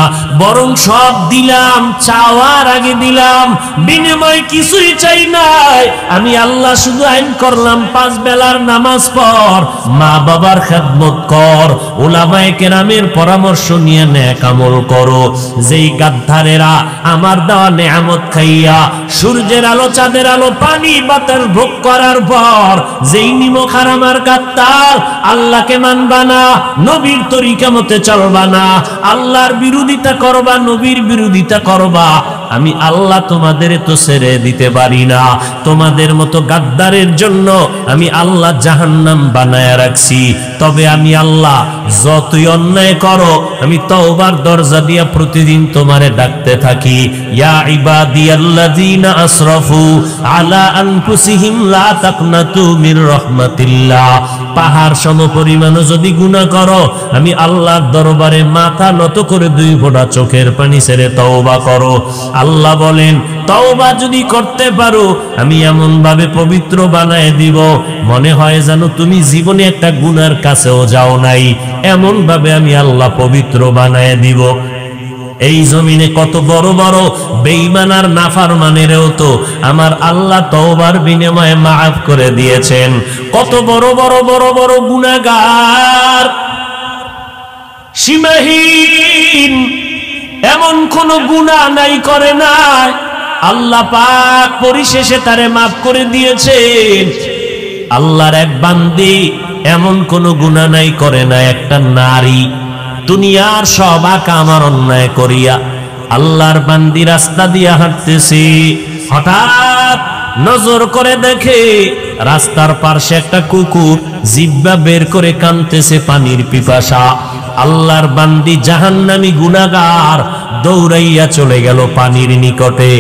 বরং সব দিলাম, চাওয়ার আগে দিলাম, বিনিময় কিছুই চাই নাই। আমি আল্লাহ শুধু আইন করলাম, 5 বেলার নামাজ পড়, মা বাবার খেদমত কর, উলামায়ে কেরামের পরামর্শ নিয়ে নেক আমল করো। যেই গাদ্দারেরা আমার দেওয়া নেয়ামত খাইয়া সূর্যের আলো, চাঁদের আলো, পানি বাতাস ভোগ করার পর যেই নিমক হারামার গাদ্দার, আল্লাহকে মানবা না, নবীর তরিকা মতে চলবা না, আল্লাহর বিরোধিতা করবা, নবীর বিরোধিতা করবা, আমি আল্লাহ তোমাদের তো ছেড়ে দিতে পারি না। তোমাদের মতো গাদ্দারের জন্য আমি আল্লাহ জাহান্নাম বানায়া রাখছি। তবে আমি আল্লাহ যতই অন্যায় করো, আমি তওবার দরজা দিয়া প্রতিদিন তোমারে ডাকতে থাকি, ইয়া ইবাদিয়াল্লাযীনা আসরাফু আলা আনফুসিহিম লা তাকনাতু মির রাহমাতিল্লাহ। পাহাড় সমপরিমাণও যদি গুনাহ করো, আমি আল্লাহর দরবারে মাথা নত করে 2 ফোঁটা চোখের পানি ছেড়ে তওবা করো। আল্লাহ বলেন, তওবা যদি করতে পারো, আমি এমন ভাবে পবিত্র বানায় দিব, মনে হয় যেন তুমি জীবনে একটা গুনার কাছেও যাও নাই, এমন ভাবে আমি আল্লাহ পবিত্র বানায় দিব। এই জমিনে কত বড় বড় বেঈমান আর নাফরমানেরও তো আমার আল্লাহ তওবার বিনিময়ে মাফ করে দিয়েছেন। কত বড় বড় বড় বড় গুনাহগার, সীমাহীন, এমন কোন গুনাহ নাই করে নাই, আল্লাহ পাক পরিশেষে তারে মাফ করে দিয়েছেন। আল্লাহর এক বান্দি এমন কোন গুনাহ নাই করে না। একটা নারী দুনিয়ার সব আকাম আর অন্যায় করিয়া আল্লাহর বান্দি রাস্তা দিয়া হাঁটতেছে, হঠাৎ নজর করে দেখে রাস্তার পাশে একটা কুকুর জিহ্বা বের করে কাঁদতেছে পানির পিপাসা। আল্লাহর বান্দি জাহান্নামী গুনাহগার দৌড়াইয়া চলে গেল পানির নিকটে,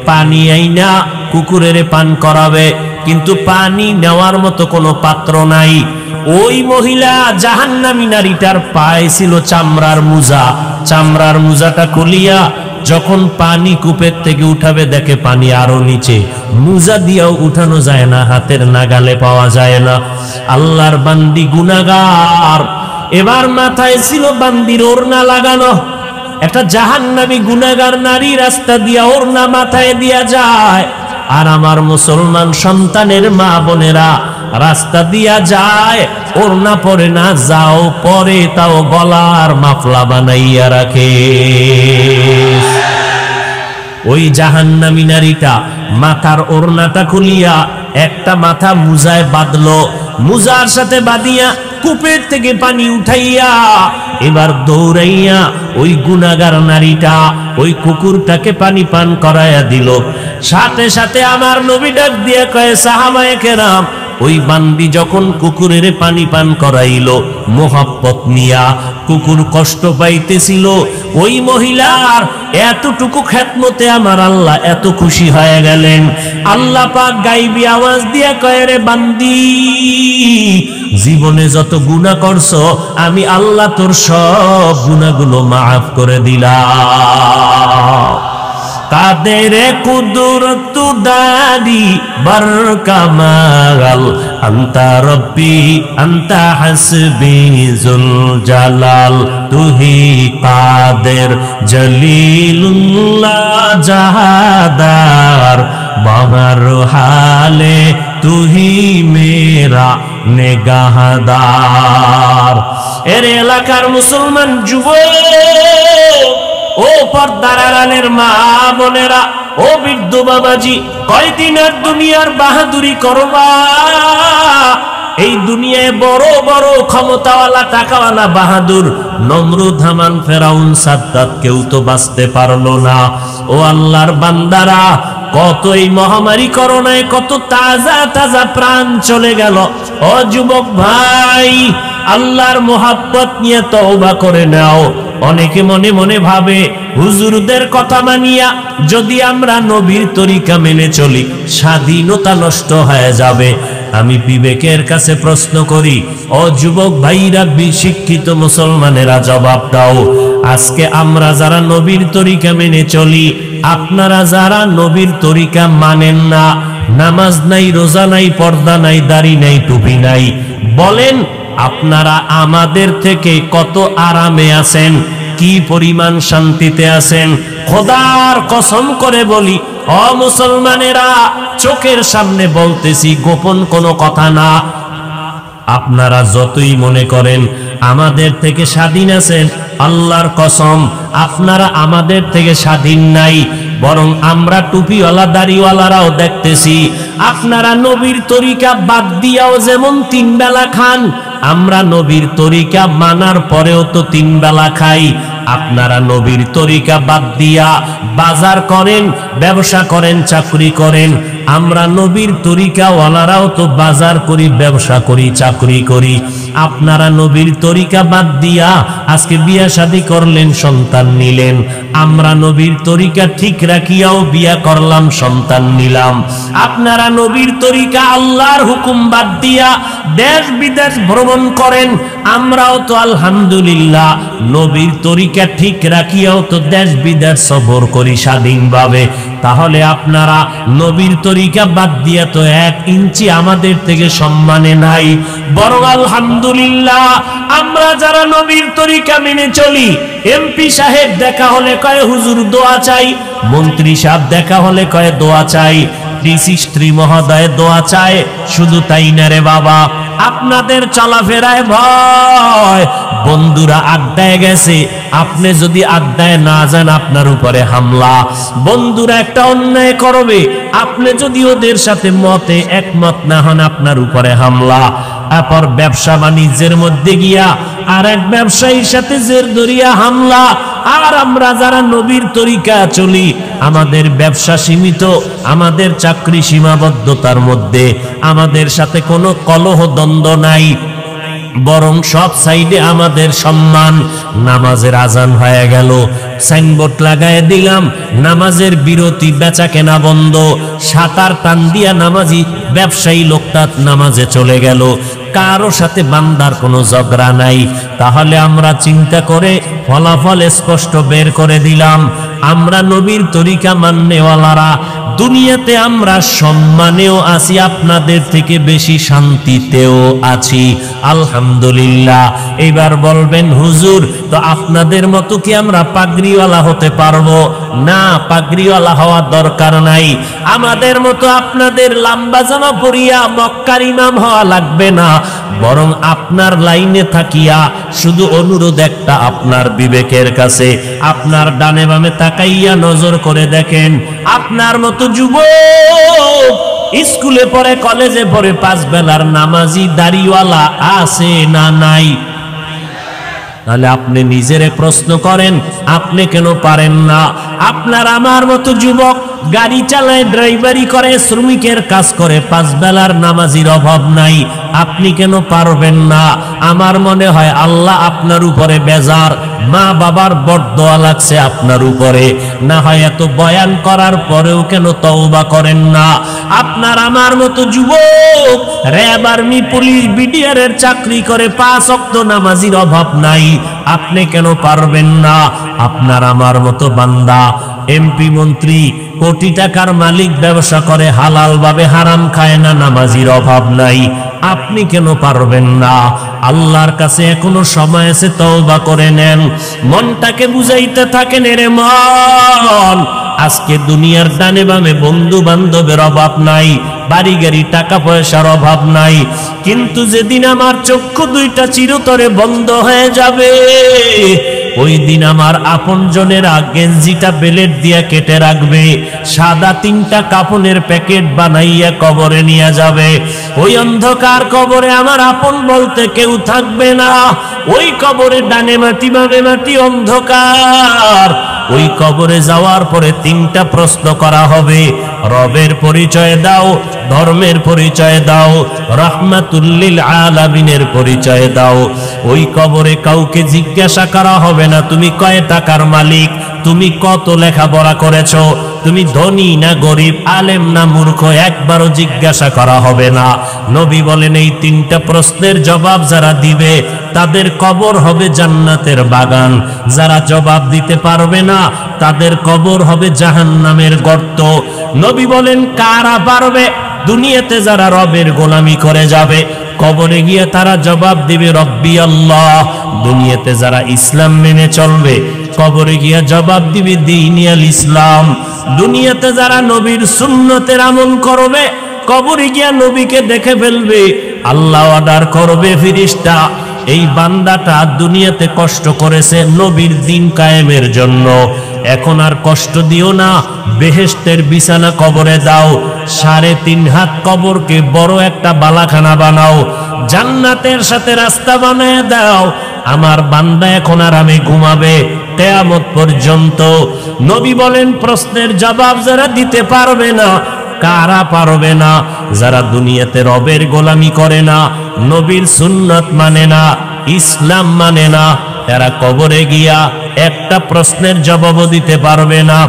পানি আইনা কুকুরের পান করাবে, কিন্তু পানি নেওয়ার মতো কোনো পাত্র নাই। ওই মহিলা জাহান্নামী নারীটার পায়ে ছিল চামড়ার মুজা, চামড়ার মুজাটা খুলিয়া যখন পানি কূপের থেকে উঠাবে দেখে পানি আরো নিচে, মুজা দিয়েও উঠানো যায় না, হাতের নাগালে পাওয়া যায় না। আল্লাহর বান্দি গুনাহগার, এবার মাথায় ছিল বান্দির ওড়না লাগানো। একটা জাহান্নামী গুনাহগার নারী রাস্তা দিয়া ওড়না মাথায় দিয়া যায়, আর আমার মুসলমান সন্তানের মা বোনেরা রাস্তা দিয়া যায়, ওড়না পরে না, যাও পরে তাও গলার মাফলা বানাইয়া রাখে। ওই জাহান্নামী নারীটা মাথার ওড়নাটা খুলিয়া একটা মাথা মুজায় বাঁধলো, মুজার সাথে বাঁধিয়া কূপের থেকে পানি উঠাইয়া এবার দৌড়াইয়া ওই গুনাহগার নারীটা ওই কুকুরটাকে পানি পান করাইয়া দিল। সাথে সাথে আমার নবী ডাক দিয়া কয়, সাহাবায়ে কেরাম, ওই বান্দি যখন কুকুরের পানি পান করাইল মোহাব্বত নিয়া, কুকুর কষ্ট পাইতেছিল, ওই মহিলার এতটুকু খেদমতে আমার আল্লাহ এত খুশি হয়ে গেলেন। আল্লাহ পাক গাইবি আওয়াজ দিয়া কয়, রে বান্দি, জীবনে যত গুনাহ করছো আমি আল্লাহ তোর সব গুনাহগুলো মাফ করে দিলাম। কাদের কুদরত দারি বার কামাল, আন্তা রব্বি আন্তা হাসবি জুল জালাল, তুহি কাদের জলিলুল্লাহ জাহাদার, বাবার হালে তুহি মেরা নেগাহদার। এর এলাকার মুসলমান যুবক, ও পর্দার আড়ালের মা বোনেরা, ও বৃদ্ধ বাবাজি, কয়দিন আর দুনিয়ার বাহাদুরি করবা? এই দুনিয়ায় বড় বড় ক্ষমতাওয়ালা টাকাওয়ালা বাহাদুর নমরুদ, হামান, ফেরাউন, সাদ্দাত কেউ তো বাঁচতে পারলো না। ও আল্লাহর বান্দারা, কত এই মহামারী করোনায় কত তাজা তাজা প্রাণ চলে গেল। ও যুবক ভাই, আল্লাহর মোহাব্বত নিয়ে তওবা করে নাও। অনেকে মনে মনে ভাবে হুজুরদের কথা মানিয়া যদি আমরা নবীর তরিকা মেনে চলি স্বাধীনতা নষ্ট হয়ে যাবে। আমি বিবেকের কাছে প্রশ্ন করি, ও যুবক ভাইরা, বিশিক্ষিত মুসলমানেরা, জবাব দাও। আজকে আমরা যারা নবীর তরিকা মেনে চলি, আপনারা যারা নবীর তরিকা মানেন না, নামাজ নাই, রোজা নাই, পর্দা নাই, দাড়ি নাই, টুপি নাই, বলেন আপনারা আমাদের থেকে কত আরামে আছেন, কি পরিমাণ শান্তিতে আছেন? খোদার কসম করে বলি, ও মুসলমানেরা, চোখের সামনে বলতেছি, গোপন কোনো কথা না। আপনারা যতই মনে করেন আমাদের থেকে স্বাধীন আছেন, আল্লাহর কসম আপনারা আমাদের থেকে স্বাধীন নাই। বরং আমরা টুপিওয়ালা দাড়িওয়ালারাও দেখতেছি আপনারা নবীর তরিকা বাদ দিয়াও যেমন 3 বেলা খান, আমরা নবীর তরিকা মানার পরেও তো 3 বেলা খাই। আপনারা নবীর তরিকা বাদ দিয়া বাজার করেন, ব্যবসা করেন, চাকরি করেন। আমরা নবীর তরিকাওয়ালারাও তো বাজার করি, ব্যবসা করি, চাকরি করি। আপনারা নবীর তরিকা বাদ দিয়া আজকে বিয়া শাদী করলেন, সন্তান নিলেন। আমরা নবীর তরিকা ঠিক রাখিয়াও বিয়া করলাম, সন্তান নিলাম। আপনারা নবীর তরিকা আল্লাহর হুকুম বাদ দিয়া দেশ বিদেশ ভ্রমণ করেন। আমরাও তো আলহামদুলিল্লাহ নবীর তরিকা ঠিক রাখিয়াও তো দেশ বিদেশ সফর করি স্বাধীনভাবে। তাহলে আপনারা নবীর তরিকা বাদ দিয়া তো 1 ইঞ্চি আমাদের থেকে সম্মানে নাই। বরং আলহামদুলিল্লাহ আমরা যারা নবীর তরিকা মেনে চলি, এমপি সাহেব দেখা হলে কয় হুজুর দোয়া চাই, মন্ত্রী সাহেব দেখা হলে কয় দোয়া চাই, ডিসি স্ত্রী মহোদয় দোয়া চায়। শুধু তাই না রে বাবা, আপনাদের চলাফেরায় ভয়। বন্ধুরা আড্ডায় গেছে, আপনি যদি আড্ডায় না যান আপনার উপরে হামলা। বন্ধুরা একটা অন্যায় করবে, আপনি যদি ওদের সাথে মতে একমত না হন আপনার উপরে হামলা। তারপর ব্যবসা বাণিজ্যের মধ্যে গিয়া আর এক ব্যবসায়ীর সাথে জের ধরিয়া হামলা। আর আমরা যারা নবীর তরিকা চলি, আমাদের ব্যবসা সীমিত, আমাদের চাকরি সীমাবদ্ধতার মধ্যে, আমাদের সাথে কোনো কলহ দ্বন্দ্ব নাই, বরং সব সাইডে আমাদের সম্মান। নামাজের আজান হয়ে গেল, সাইনবোর্ড লাগায় দিলাম নামাজের বিরতি, বেচা কেনা বন্ধ, সাতার টান দিয়া নামাজি ব্যবসায়ী লোকটা নামাজে চলে গেল, কারো সাথে বান্দার কোনো ঝগড়া নাই। তাহলে আমরা চিন্তা করে ফলাফল স্পষ্ট বের করে দিলাম, আমরা নবীর তরিকা মাননেওয়ালারা দুনিয়াতে আমরা সম্মানেও আছি, আপনাদের থেকে বেশি শান্তিতেও আছি, আলহামদুলিল্লাহ। এবার বলবেন হুজুর, তো আপনাদের মতো কি আমরা পাগড়িওয়ালা হতে পারবো? না, পাগড়িওয়ালা হওয়ার দরকার নাই। আমাদের মতো আপনাদের লম্বা জামা পরিয়া মক্কার ইমাম হওয়া লাগবে না, বরং আপনার লাইনে থাকিয়া শুধু অনুরোধ একটা, আপনার বিবেকের কাছে, আপনার ডানে বামে তাকাইয়া নজর করে দেখেন, আপনার মতো যুবক স্কুলে পড়ে, কলেজে পড়ে, 5 বেলার নামাজি দাড়িওয়ালা আছে না নাই? তাহলে আপনি নিজেরে প্রশ্ন করেন, আপনি কেন পারেন না? আপনার আমার মতো যুবক গাড়ি চালায়, ড্রাইভারি করে, শ্রমিকের কাজ করে, 5 বেলার নামাজির অভাব নাই, আপনি কেন পারবেন না? আমার মনে হয় আল্লাহ আপনার উপরে বেজার, মা বাবার বরদোয়া লাগছে আপনার উপরে। না হয় এত বয়ান করার পরেও কেন তওবা করেন না? আপনার আমার মতো যুবক র্যাব, আর্মি, পুলিশ, বিডিআর এর চাকরি করে, 5 ওয়াক্ত নামাজির অভাব নাই, আপনি কেন পারবেন না? আপনার আমার মতো বান্দা এমপি, মন্ত্রী, কোটি টাকার মালিক, ব্যবসা করে, হালাল ভাবে, হারাম খায় না, নামাজির অভাব নাই, আপনি কেন পারবেন না? আল্লাহর কাছে এখনো সময় আছে, তওবা করে নেন, মনটাকে বুঝাইতে থাকেন, রে মন, আজকে দুনিয়ার ডানে বামে বন্ধু বান্ধবের অভাব নাই, বাড়ি গাড়ি টাকা পয়সার অভাব নাই, কিন্তু যেদিন আমার চক্ষু দুইটা চিরতরে বন্ধ হয়ে যাবে, ওই দিন আমার আপনজনেরা গেঞ্জিটা বেলেট দিয়া কেটে রাখবে, সাদা 3টা কাপনের প্যাকেট বানাইয়া কবরে নিয়ে যাবে। ওই অন্ধকার কবরে আমার আপন বলতে কেউ থাকবে না, ওই কবরে ডানে মাটি বামে মাটি, অন্ধকার। ওই কবরে যাওয়ার পরে 3টা প্রশ্ন করা হবে, রবের পরিচয় দাও, ধর্মের পরিচয় দাও, রাহমাতুল লিল আলামিনের পরিচয় দাও। ওই কবরে কাউকে জিজ্ঞাসা করা হবে না তুমি কয় টাকার মালিক, তুমি কত লেখাপড়া করেছো, তুমি ধনী না গরিব, আলেম না মূর্খ, একবারও জিজ্ঞাসা করা হবে না। নবী বলেন এই 3টা প্রশ্নের জবাব যারা দিবে তাদের কবর হবে জান্নাতের বাগান, যারা জবাব দিতে পারবে না তাদের কবর হবে জাহান্নামের গর্ত। নবী বলেন কারা পারবে? দুনিয়াতে যারা রবের গোলামি করে যাবে, কবরে গিয়ে তারা জবাব দিবে রব্বি আল্লাহ। দুনিয়াতে যারা ইসলাম মেনে চলবে, কবরে গিয়া জবাব দিবে দ্বীনি আল ইসলাম। দুনিয়াতে যারা নবীর সুন্নতের আমল করবে, কবরে গিয়া নবীকে দেখে ফেলবে, আল্লাহ অর্ডার করবে ফেরেশতা এই বান্দাটা দুনিয়াতে কষ্ট করেছে নবীর দ্বীন কায়েমের জন্য, এখন আর কষ্ট দিও না, বেহেশতের বিছানা কবরে দাও, 3.5 হাত কবরকে বড় একটা বালাখানা বানাও, জান্নাতের সাথে রাস্তা বানায় দাও, আমার বান্দা এখন আরামে ঘুমাবে কিয়ামত পর্যন্ত। নবী বলেন প্রশ্নের জবাব যারা দিতে পারবে না, কারা পারবে না? যারা দুনিয়াতে রবের গোলামি করে না, নবীর সুন্নাত মানে না, ইসলাম মানে না, তারা কবরে গিয়া একটা প্রশ্নের জবাবও দিতে পারবে না।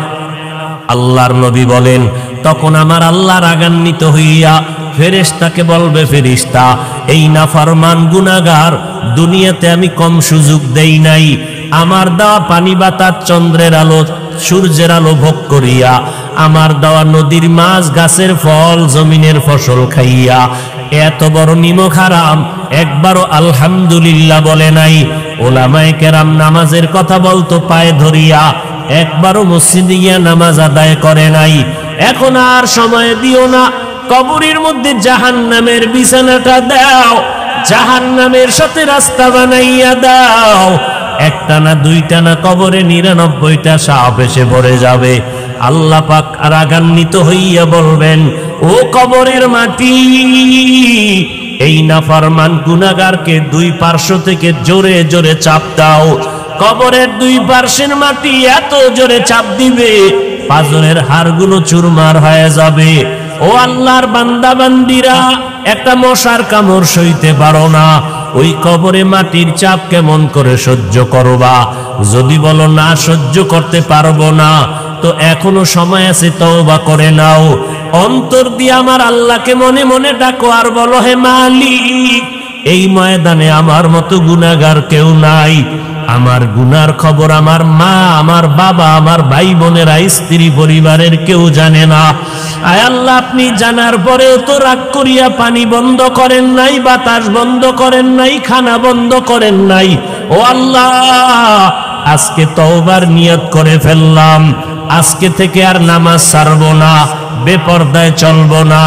আল্লাহর নবী বলেন তখন আমার আল্লাহ রাগান্বিত হইয়া ফেরেশতাকে বলবে, ফেরেশতা এই নাফরমান গুনাহগার দুনিয়াতে আমি কম সুযোগ দেই নাই, আমার দেওয়া পানি বাতাস, চন্দ্রের আলো, সূর্যের আলো ভোগ করিয়া, আমার দেওয়া নদীর মাছ, গাছের ফল, জমিনের ফসল খাইয়া এত বড় নিমক হারাম একবারও আলহামদুলিল্লাহ বলে নাই। ওলামায়ে কেরাম নামাজের কথা বলতো পায়ে ধরিয়া, একবারও মসজিদে গিয়া নামাজ আদায় করে নাই। এখন আর সময় দিও না, কবরের মধ্যে জাহান্নামের বিছানাটা দাও, জাহান্নামের সাথে রাস্তা বানাইয়া দাও, একটা না দুইটা না কবরে 99টা সাপ এসে ভরে যাবে। আল্লাহ পাক রাগান্বিত হইয়া বলবেন, ও কবরের মাটি, এই নাফরমান গুনাহগারকে 2 পার্শ্ব থেকে জোরে জোরে চাপ দাও। কবরের দুই পার্শ্বের মাটি এত জোরে চাপ দিবে পাঁজরের হাড়গুলো চুরমার হয়ে যাবে। ও আল্লাহর বান্দা বান্দিরা, একটা মশার কামড় সইতে পারো না, ওই কবরে মাটির চাপ কেমন করে সহ্য করবা? যদি বলো না সহ্য করতে পারবো না, তো এখনো সময় আছে, তওবা করে নাও। অন্তর দিয়ে আমার আল্লাহকে মনে মনে ডাকো আর বলো, হে মালিক, এই ময়দানে আমার মতো গুনাহগার কেউ নাই। আমার গুনার খবর আমার মা, আমার বাবা, আমার ভাই বোনেরা, স্ত্রী পরিবারের কেউ জানে না। আয় আল্লাহ, আপনি জানার পরেও তো রাগ করিয়া পানি বন্ধ করেন নাই, বাতাস বন্ধ করেন নাই, খানা বন্ধ করেন নাই। ও আল্লাহ, আজকে তওবার নিয়ত করে ফেললাম, আজকে থেকে আর নামাজ ছাড়বো না, বেপরদায় চলবো না,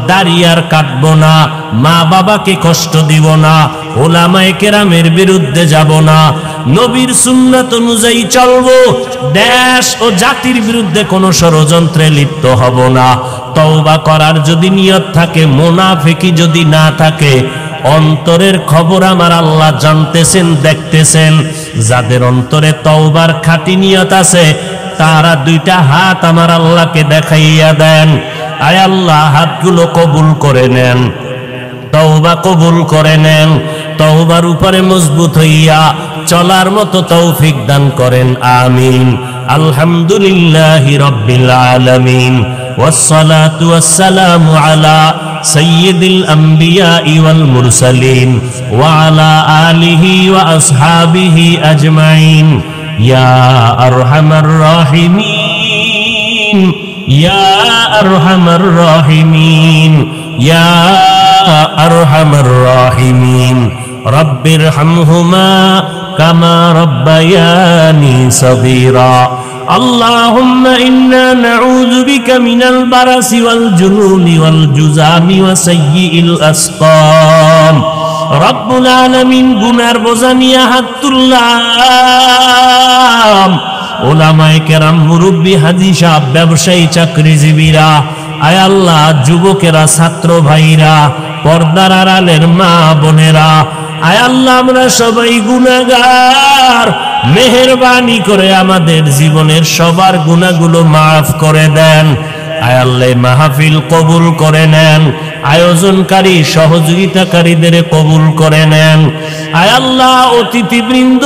দাড়ি আর কাটবো না, মা বাবাকে কষ্ট দিব না, ওলামায়ে কেরামের বিরুদ্ধে যাব না, নবীর সুন্নাত অনুযায়ী চলবো, দেশ ও জাতির বিরুদ্ধে কোনো ষড়যন্ত্রে লিপ্ত হব না। তওবা করার যদি নিয়ত থাকে, মুনাফিকি যদি না থাকে, অন্তরের খবর আমার আল্লাহ জানতেছেন, দেখতেছেন। যাদের অন্তরে তওবার খাঁটি নিয়ত আছে, তারা দুইটা হাত আমার আল্লাহকে দেখাইয়া দেন। আয় আল্লাহ, হাতগুলো কবুল করে নেন, তওবা কবুল করে নেন, তওবার উপরে মজবুত হইয়া চলার মতো তৌফিক দান করেন, আমিন। আলহামদুলিল্লাহি রাব্বিল আলামিন, ওয়াসসালাতু ওয়াসসালামু আলা সাইয়্যিদিল আমবিয়াই ওয়াল মুরসালিন ওয়া আলা আলিহি ওয়া আসহাবিহি আজমাইন। ইয়া আরহামার রাহিমিন, ইয়া আরহামার রাহিমিন, ইয়া আরহামার রাহিমিন। রব্বিরহামহুমা কামা রব্বায়ানি সগীরা। আল্লাহুম্মা ইন্না নাউযু বিকা মিনাল বারাসি ওয়াল জুনুনি ওয়াল জুযামি ওয়া সাইয়্যিল আসকাম। রব্বুল আলামিন, গুনার বোঝা নিয়ে হাত তুললাম। ওলামায়ে কেরাম, মুরব্বী, হাজী সাহেব, ব্যবসায়ী, চাকরিজীবীরা, আয় আল্লাহ, যুবকেরা, ছাত্র ভাইরা, পর্দার আড়ালের মা বোনেরা, আয় আল্লাহ, আমরা সবাই গুনাহগার। মেহেরবানি করে আমাদের জীবনের সবার গুনাহগুলো মাফ করে দেন। আয় আল্লাহ, মাহফিল কবুল করে নেন, আয়োজনকারী সহযোগিতাকারীদের কবুল করে নেন। আয় আল্লাহ, অতিথিবৃন্দ